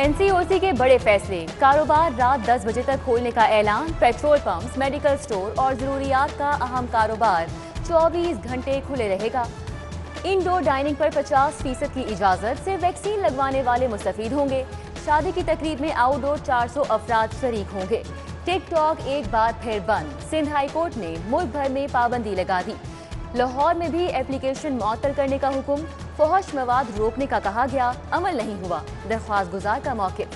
NCOC के बड़े फैसले, कारोबार रात 10 बजे तक खोलने का ऐलान। पेट्रोल पंप्स, मेडिकल स्टोर और जरूरियात का अहम कारोबार 24 घंटे खुले रहेगा। इंडोर डाइनिंग पर 50% की इजाजत, सिर्फ वैक्सीन लगवाने वाले मुस्तफीद होंगे। शादी की तकरीब में आउटडोर 400 अफराद शरीक होंगे। टिक टॉक एक बार फिर बंद, सिंध हाई कोर्ट ने मुल्क भर में पाबंदी लगा दी। लाहौर में भी एप्लीकेशन मुअत्तल करने का हुक्म, फहश मवाद रोकने का कहा गया, अमल नहीं हुआ, दरख्वास्त गुजार का मौक़िफ़।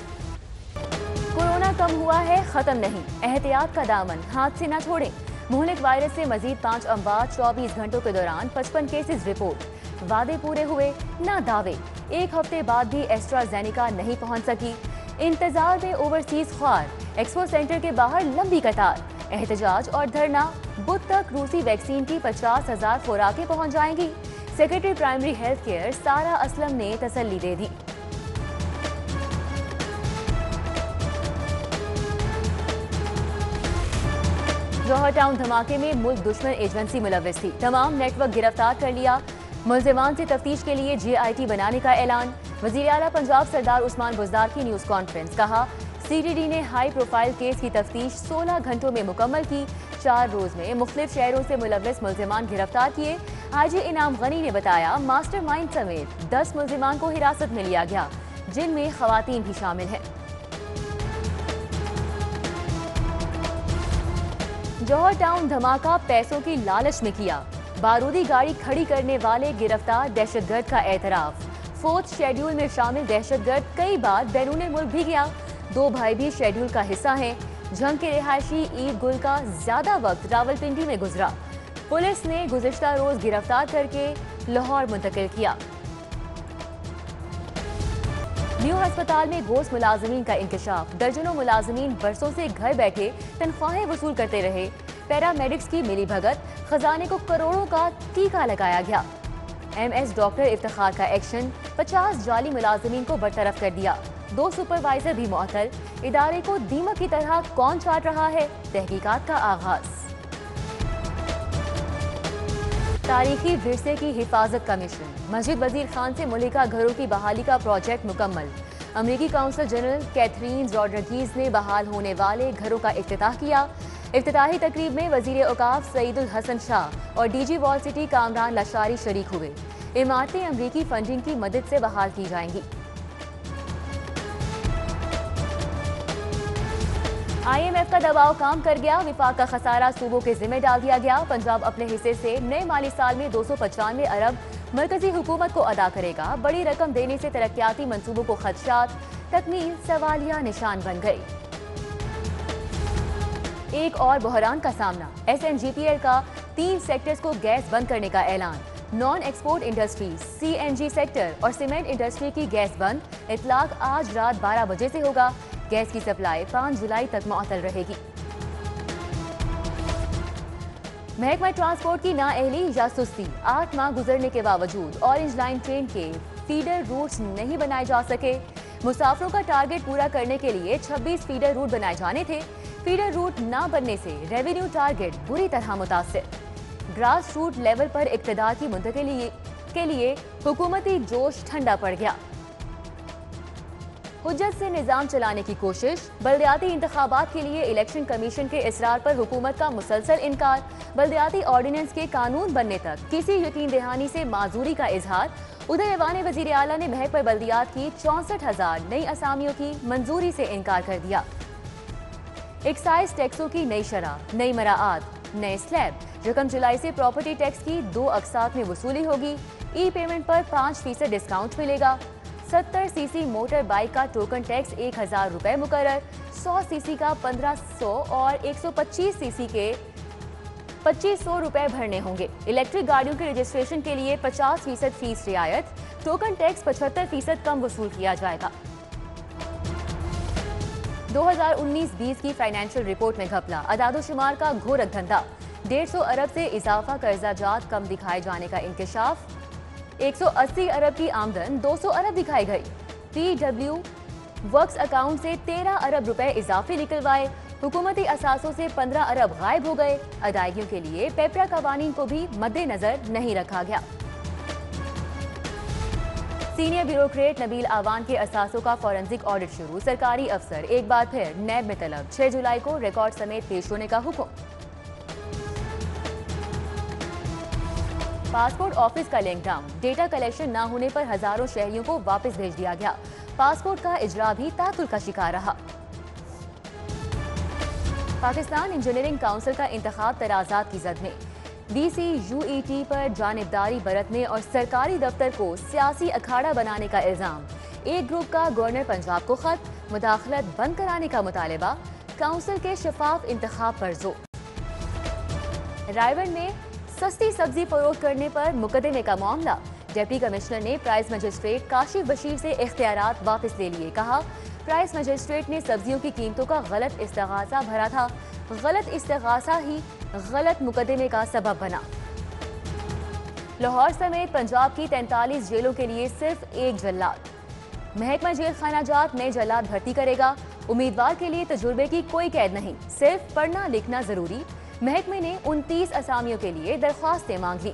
कोरोना कम हुआ है, खत्म नहीं, एहतियात का दामन हाथ से न छोड़ें। मुहलिक वायरस से मजीद 5 अमवात, 24 घंटों के दौरान 55 केसेस रिपोर्ट। वादे पूरे हुए ना दावे, एक हफ्ते बाद भी एस्ट्राजेनेका नहीं पहुंच सकी। इंतजार में ओवरसीज ख्वार, एक्सपो सेंटर के बाहर लंबी कतार। एहतजाज और धरना, बुध तक रूसी वैक्सीन की 50,000 खुराकें पहुंच जाएंगी। सेक्रेटरी प्राइमरी हेल्थ केयर सारा असलम ने तसल्ली दे दी। जौहर टाउन धमाके में मुल्क दुश्मन एजेंसी मुलव्विस थी, तमाम नेटवर्क गिरफ्तार कर लिया। मुलजिमान से तफ्तीश के लिए JIT बनाने का ऐलान। वज़ीर आला पंजाब सरदार उस्मान बुज़दार की न्यूज़ कॉन्फ्रेंस, कहा CTD ने हाई प्रोफाइल केस की तफ्तीश 16 घंटों में मुकम्मल की। 4 रोज में मुख्तलिफ शहरों से मुलव्विस मुलजिमान गिरफ्तार किए। IG इनाम गनी ने बताया मास्टर माइंड समेत 10 मुलजिमान को हिरासत में लिया गया, जिनमें खवातीन भी शामिल हैं। जौहर टाउन धमाका पैसों की लालच में किया, बारूदी गाड़ी खड़ी करने वाले गिरफ्तार, दहशतगर्द का एतराफ। 4th शेड्यूल में शामिल दहशतगर्द कई बार बैरून मुल्क भी गया। 2 भाई भी शेड्यूल का हिस्सा हैं। झंग के रिहायशी ईद गुल का ज्यादा वक्त रावलपिंडी में गुजरा। पुलिस ने गुज़िश्ता रोज गिरफ्तार करके लाहौर मुंतकिल किया। न्यू अस्पताल में घोस्ट मुलाजमीन का इंकशाफ, दर्जनों मुलाजमीन बरसों से घर बैठे तनख्वाहें वसूल करते रहे। पैरामेडिक्स की मिली भगत, खजाने को करोड़ों का टीका लगाया गया। MS डॉक्टर इफ्तिखार का एक्शन, 50 जाली मुलाजमीन को बरतरफ कर दिया। 2 सुपरवाइजर भी मुअत्तल। इदारे को दीमक की तरह कौन चाट रहा है, तहकीकात का आगाज। तारीखी विरसे की हिफाजत का मिशन, मस्जिद वजीर खान से मुल्हिका घरों की बहाली का प्रोजेक्ट मुकम्मल। अमरीकी काउंसल जनरल कैथरीन रॉड्रिगीज ने बहाल होने वाले घरों का इफ्तिताह किया। इफ्तिताही तकरीब में वजीर औकाफ सईदुल हसन शाह और DG wall city Kamran Lashari शरीक हुए। इमारतें अमरीकी फंडिंग की मदद से बहाल की जाएंगी। IMF का दबाव काम कर गया, विफाक का खसारा सूबों के जिम्मे डाल दिया गया। पंजाब अपने हिस्से से नए माली साल में 295 अरब मरकजी हुकूमत को अदा करेगा। बड़ी रकम देने से तरक्याती मंसूबों को खदशात, तकमील सवालिया निशान बन गई। एक और बहरान का सामना, SNGPL का 3 सेक्टर्स को गैस बंद करने का ऐलान। Non export industries, CNG sector और सीमेंट इंडस्ट्री की गैस बंद। इतलाक आज रात 12 बजे से होगा। गैस की सप्लाई 5 जुलाई तक मुअत्तल रहेगी। महकमा ट्रांसपोर्ट की नाअहली या सुस्ती, 8 माह गुजरने के बावजूद ऑरेंज लाइन ट्रेन के फीडर रूट्स नहीं बनाए जा सके। मुसाफिरों का टारगेट पूरा करने के लिए 26 फीडर रूट बनाए जाने थे। फीडर रूट ना बनने से रेवेन्यू टारगेट बुरी तरह मुतासिर। ग्रास रूट लेवल पर इक्तदार की मुंतकिली के लिए हुकूमती जोश ठंडा पड़ गया। हुज्जत से निजाम चलाने की कोशिश, बल्दियाती इंतखाबात के लिए इलेक्शन कमीशन के इसरार पर हुकूमत का मुसलसल इनकार। बल्दियाती ऑर्डिनेंस के कानून बनने तक किसी यकीन दहानी से माजूरी का इजहार। उधर ऐवान वजीर आला ने महक पर बल्दियात की 64,000 नई असामियों की मंजूरी से इनकार कर दिया। एक्साइज टैक्सों की नई शरह, नई मराआत, नए स्लैब। रकम जुलाई से प्रॉपर्टी टैक्स की 2 अक़सात में वसूली होगी। ई पेमेंट पर 5% डिस्काउंट मिलेगा। 70 सीसी मोटर बाइक का टोकन टैक्स 1,000 रुपए मुकर्रर। 100 सीसी का 1,500 और 125 सीसी के 2,500 रुपए भरने होंगे। इलेक्ट्रिक गाड़ियों के रजिस्ट्रेशन के लिए 50% फीस रियायत। टोकन टैक्स 75% कम वसूल किया जाएगा। 2019-20 की फाइनेंशियल रिपोर्ट में घपला, अदादोशुमार का घोर धंधा। 150 अरब से इजाफा कर्जा जात कम दिखाए जाने का इंकशाफ। 180 अरब की आमदन 200 अरब दिखाई गई। PW वर्क्स अकाउंट से 13 अरब रुपए इजाफे निकलवाए। हुकूमती असासों से 15 अरब गायब हो गए। अदायगियों के लिए पेपरा कवानीन को भी मद्देनजर नहीं रखा गया। सीनियर ब्यूरोक्रेट नबील आवान के असासों का फॉरेंसिक ऑडिट शुरू। सरकारी अफसर एक बार फिर नैब में तलब। 6 जुलाई को रिकॉर्ड समेत पेश होने का हुक्म। पासपोर्ट ऑफिस का लिंक डाउन। डेटा कलेक्शन न होने पर हजारों शहरियों को वापस भेज दिया गया। पासपोर्ट का इजरा भी ताकुल का शिकार रहा। पाकिस्तान इंजीनियरिंग काउंसिल का इंतखाब तनाज़ात की जद में। BCUET पर जानिबदारी बरतने और सरकारी दफ्तर को सियासी अखाड़ा बनाने का इल्जाम। एक ग्रुप का गवर्नर पंजाब को खत, मुदाखलत बंद कराने का मुतालबा। काउंसिल के शफाफ इंतखाब पर जोर। रायबन में सस्ती सब्जी फरोख्त करने पर मुकदमे का मामला। डिप्टी कमिश्नर ने प्राइस मजिस्ट्रेट काशिफ बशीर से इख्तियारात वापस ले लिए। कहा, प्राइस मजिस्ट्रेट ने सब्जियों की कीमतों का गलत इस्तिगासा भरा था। गलत इस्तिगासा ही गलत मुकदमे का सबब बना। लाहौर समेत पंजाब की 43 जेलों के लिए सिर्फ एक जल्लाद। महकमा जेल खाना जात नए जल्लाद भर्ती करेगा। उम्मीदवार के लिए तजुर्बे की कोई कैद नहीं, सिर्फ पढ़ना लिखना जरूरी। महकमे ने 29 असामियों के लिए दरख्वास्तें मांगी।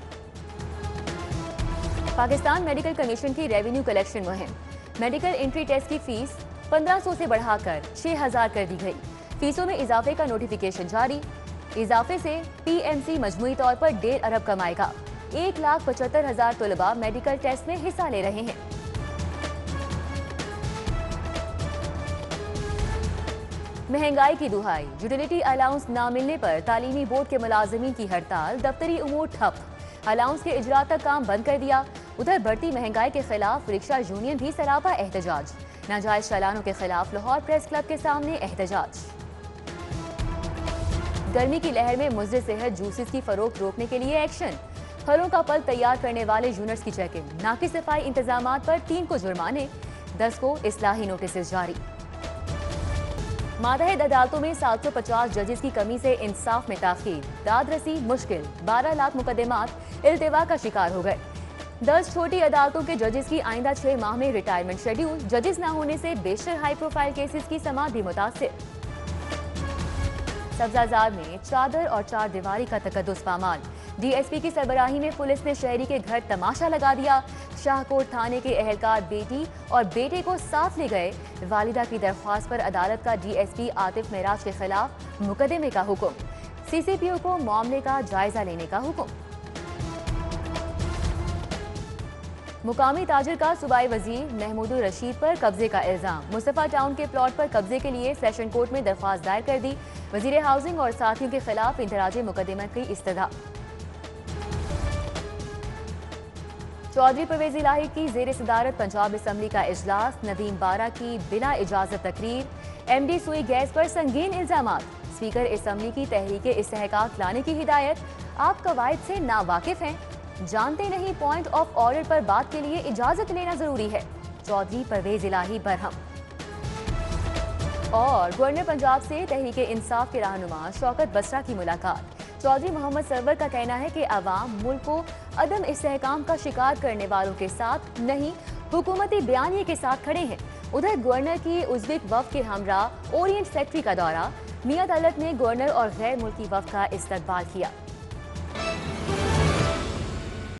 पाकिस्तान मेडिकल कमीशन की रेवेन्यू कलेक्शन मुहिम। मेडिकल एंट्री टेस्ट की फीस 1500 से बढ़ाकर 6000 कर दी गई। फीसों में इजाफे का नोटिफिकेशन जारी। इजाफे से PMC मजमूई तौर पर 1.5 अरब कमाएगा। 1,75,000 तलबा मेडिकल टेस्ट में हिस्सा ले रहे हैं। महंगाई की दुहाई। यूटिलिटी अलाउंस न मिलने पर तालीमी बोर्ड के मुलाजिमीन की हड़ताल। दफ्तरी उमूर ठप। अलाउंस के इजरा तक काम बंद कर दिया। उधर बढ़ती महंगाई के खिलाफ रिक्शा यूनियन भी सरापा एहतजाज। नाजायज चालानों के खिलाफ लाहौर प्रेस क्लब के सामने एहतजाज। गर्मी की लहर में मुज़र सेहत जूसेस की फरोख्त रोकने के लिए एक्शन। फलों का पल तैयार करने वाले यूनिट्स की चेकिंग। नाकिस सफाई इंतजामात पर 3 को जुर्माने, 10 को इस्लाही नोटिस जारी। मातहत अदालतों में 750 जजेस की कमी से इंसाफ में ताखीर। दाद रसी मुश्किल। 12 लाख मुकदमात इल्तिवा का शिकार हो गए। 10 छोटी अदालतों के जजेस की आइंदा 6 माह में रिटायरमेंट शेड्यूल। जजेस न होने से बेशतर हाई प्रोफाइल केसेस की समाअत भी मुतासिर। सब्जाजार में चादर और चार दीवारी का तकद्दुस पामाल। DSP की सरबराही में पुलिस ने शहरी के घर तमाशा लगा दिया। शाहकोट थाने के एहलकार बेटी और बेटे को साथ ले गए। वालिदा की दरख्वास्त पर अदालत का DSP आतिफ मेराज के खिलाफ मुकदमे का हुक्म। CCPO को मामले का जायजा लेने का हुक्म। मुकामी ताजिर का सूबाई वजीर महमूदुर रशीद पर कब्जे का इल्जाम। मुस्तफा टाउन के प्लॉट पर कब्जे के लिए सेशन कोर्ट में दरख्वास्त दायर कर दी। वजीर हाउसिंग और साथियों के खिलाफ इंतराजी मुकदमा की इस्तदा। चौधरी परवेज इलाही की जेर सदारत पंजाब असम्बली का इजलास। नदीम बारा की बिना इजाजत तकरीर। MD सुई गैस पर संगीन इल्जामात। स्पीकर असम्बली की तहरीक इस्तेहकाक लाने की हिदायत। आप कवायद से नावाकिफ हैं, जानते नहीं पॉइंट ऑफ ऑर्डर पर बात के लिए इजाजत लेना जरूरी है। चौधरी परवेज इलाही बरहम। और गवर्नर पंजाब से तहरीक इंसाफ के रहनुमा शौकत बसरा की मुलाकात। चौधरी मोहम्मद सरवर का कहना है कि अवाम मुल्क को अदम इस्तेहकाम का शिकार करने वालों के साथ नहीं, हुकूमती बयानिए के साथ खड़े हैं। उधर गवर्नर की उज़्बेक वफ़द के हमरा ओरिएंट सेक्रेटरी का दौरा। मियां दौलत ने गवर्नर और गैर मुल्की वफ़द का इस्तकबाल किया।